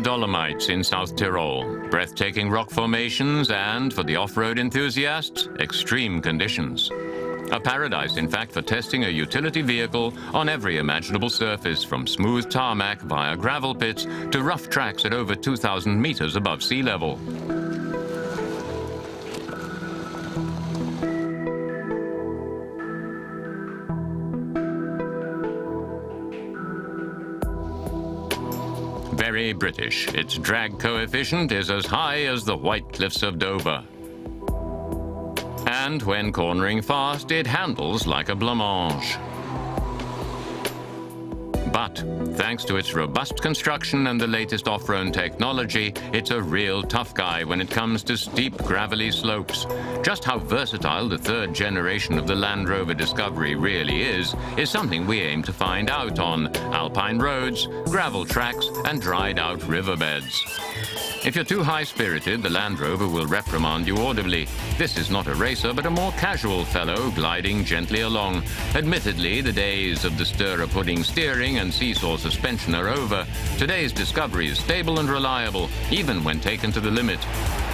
Dolomites in South Tyrol, breathtaking rock formations and, for the off-road enthusiasts, extreme conditions. A paradise, in fact, for testing a utility vehicle on every imaginable surface, from smooth tarmac via gravel pits to rough tracks at over 2,000 meters above sea level. Very British. Its drag coefficient is as high as the White Cliffs of Dover. And when cornering fast, it handles like a blancmange. But thanks to its robust construction and the latest off-road technology, it's a real tough guy when it comes to steep, gravelly slopes. Just how versatile the third generation of the Land Rover Discovery really is something we aim to find out on alpine roads, gravel tracks, and dried-out riverbeds. If you're too high-spirited, the Land Rover will reprimand you audibly. This is not a racer, but a more casual fellow gliding gently along. Admittedly, the days of the stirrer-pudding steering and seesaw suspension are over. Today's Discovery is stable and reliable, even when taken to the limit.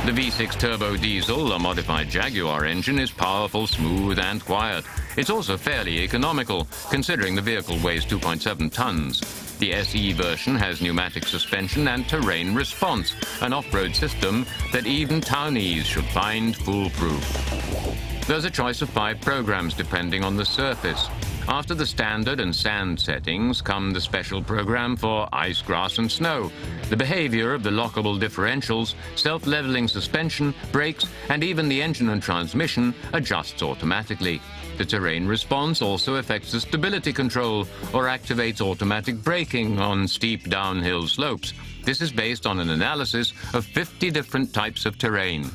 The V6 turbo diesel, a modified Jaguar engine, is powerful, smooth, and quiet. It's also fairly economical, considering the vehicle weighs 2.7 tons. The SE version has pneumatic suspension and terrain response, an off-road system that even townies should find foolproof. There's a choice of 5 programs depending on the surface. After the standard and sand settings come the special program for ice, grass, and snow. The behavior of the lockable differentials, self-leveling suspension, brakes, and even the engine and transmission adjusts automatically. The terrain response also affects the stability control or activates automatic braking on steep downhill slopes. This is based on an analysis of 50 different types of terrain.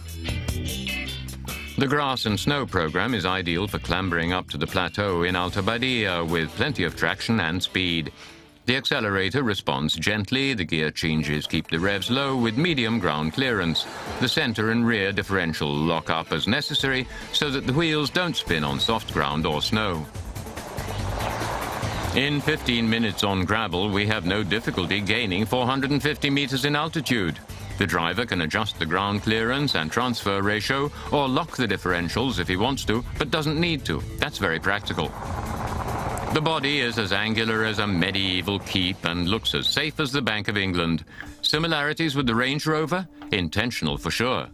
The grass and snow program is ideal for clambering up to the plateau in Alta Badia with plenty of traction and speed. The accelerator responds gently, the gear changes keep the revs low with medium ground clearance. The center and rear differential lock up as necessary so that the wheels don't spin on soft ground or snow. In 15 minutes on gravel, we have no difficulty gaining 450 meters in altitude. The driver can adjust the ground clearance and transfer ratio or lock the differentials if he wants to, but doesn't need to. That's very practical. The body is as angular as a medieval keep and looks as safe as the Bank of England. Similarities with the Range Rover? Intentional for sure.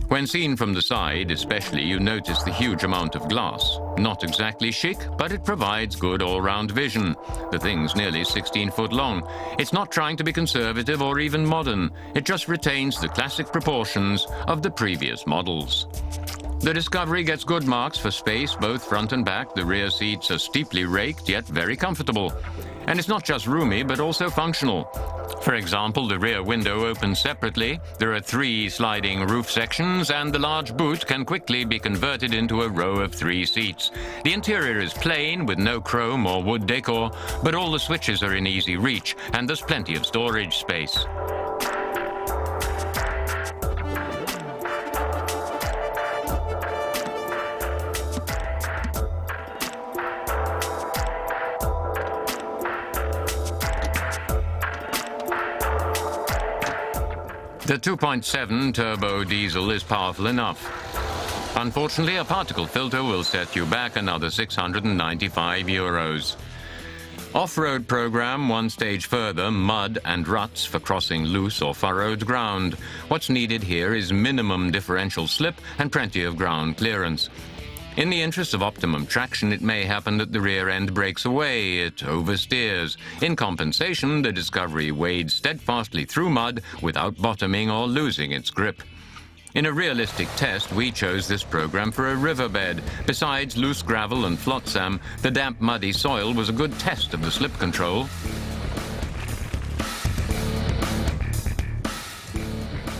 When seen from the side, especially, you notice the huge amount of glass. Not exactly chic, but it provides good all-round vision. The thing's nearly 16 foot long. It's not trying to be conservative or even modern. It just retains the classic proportions of the previous models. The Discovery gets good marks for space, both front and back. The rear seats are steeply raked, yet very comfortable. And it's not just roomy, but also functional. For example, the rear window opens separately, there are 3 sliding roof sections, and the large boot can quickly be converted into a row of 3 seats. The interior is plain, with no chrome or wood decor, but all the switches are in easy reach, and there's plenty of storage space. The 2.7 turbo diesel is powerful enough. Unfortunately, a particle filter will set you back another €695. Off-road program 1 stage further, mud and ruts for crossing loose or furrowed ground. What's needed here is minimum differential slip and plenty of ground clearance. In the interest of optimum traction, it may happen that the rear end breaks away, it oversteers. In compensation, the Discovery wades steadfastly through mud without bottoming or losing its grip. In a realistic test, we chose this program for a riverbed. Besides loose gravel and flotsam, the damp, muddy soil was a good test of the slip control.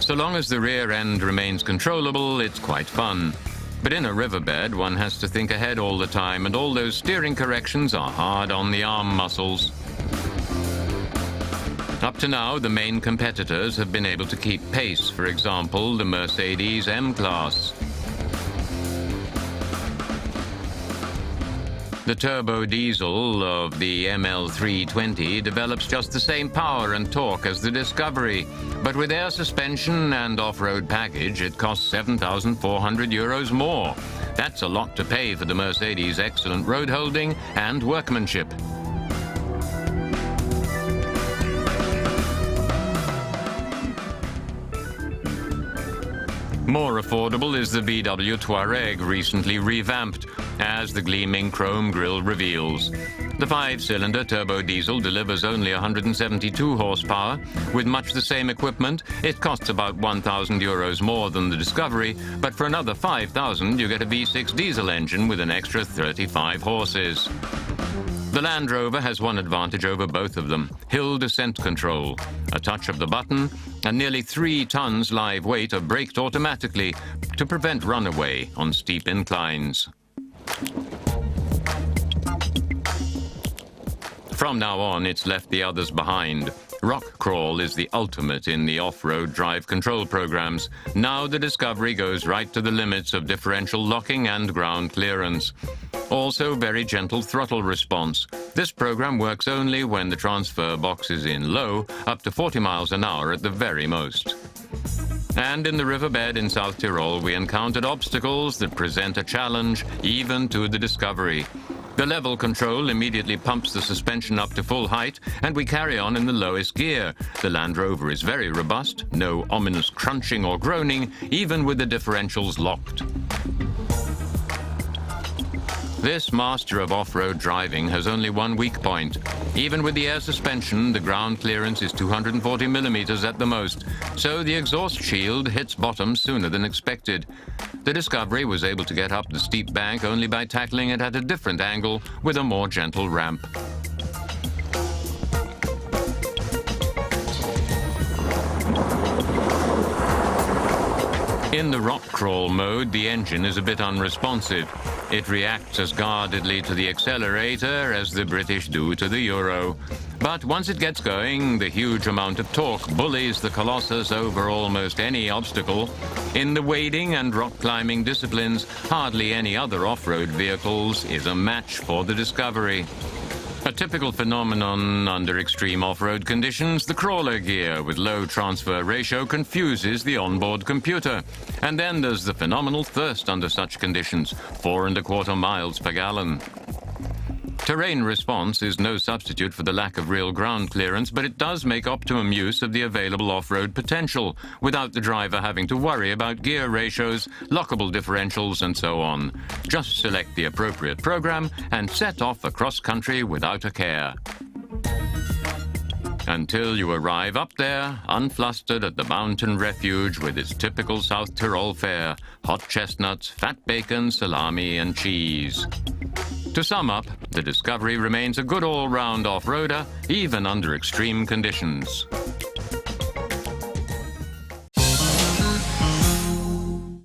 So long as the rear end remains controllable, it's quite fun. But in a riverbed, one has to think ahead all the time, and all those steering corrections are hard on the arm muscles. Up to now, the main competitors have been able to keep pace, for example, the Mercedes M-Class. The turbo diesel of the ML320 develops just the same power and torque as the Discovery, but with air suspension and off-road package, it costs €7,400 more. That's a lot to pay for the Mercedes' excellent road holding and workmanship. More affordable is the VW Touareg, recently revamped, as the gleaming chrome grille reveals. The 5-cylinder turbo diesel delivers only 172 horsepower. With much the same equipment, it costs about €1,000 more than the Discovery, but for another $5,000 you get a V6 diesel engine with an extra 35 horses. The Land Rover has one advantage over both of them: hill descent control. A touch of the button, and nearly 3 tons live weight are braked automatically to prevent runaway on steep inclines. From now on, it's left the others behind. Rock crawl is the ultimate in the off-road drive control programs. Now the Discovery goes right to the limits of differential locking and ground clearance. Also very gentle throttle response. This program works only when the transfer box is in low, up to 40 miles an hour at the very most. And in the riverbed in South Tyrol, we encountered obstacles that present a challenge even to the Discovery. The level control immediately pumps the suspension up to full height, and we carry on in the lowest gear. The Land Rover is very robust, no ominous crunching or groaning, even with the differentials locked. This master of off-road driving has only one weak point. Even with the air suspension, the ground clearance is 240 millimeters at the most, so the exhaust shield hits bottom sooner than expected. The Discovery was able to get up the steep bank only by tackling it at a different angle with a more gentle ramp. In the rock crawl mode, the engine is a bit unresponsive. It reacts as guardedly to the accelerator as the British do to the Euro. But once it gets going, the huge amount of torque bullies the Colossus over almost any obstacle. In the wading and rock climbing disciplines, hardly any other off-road vehicles is a match for the Discovery. A typical phenomenon under extreme off-road conditions, the crawler gear with low transfer ratio confuses the onboard computer. And then there's the phenomenal thirst under such conditions, 4¼ miles per gallon. Terrain response is no substitute for the lack of real ground clearance, but it does make optimum use of the available off-road potential, without the driver having to worry about gear ratios, lockable differentials, and so on. Just select the appropriate program and set off across country without a care. Until you arrive up there, unflustered at the mountain refuge with its typical South Tyrol fare: hot chestnuts, fat bacon, salami, and cheese. To sum up, the Discovery remains a good all-round off-roader, even under extreme conditions.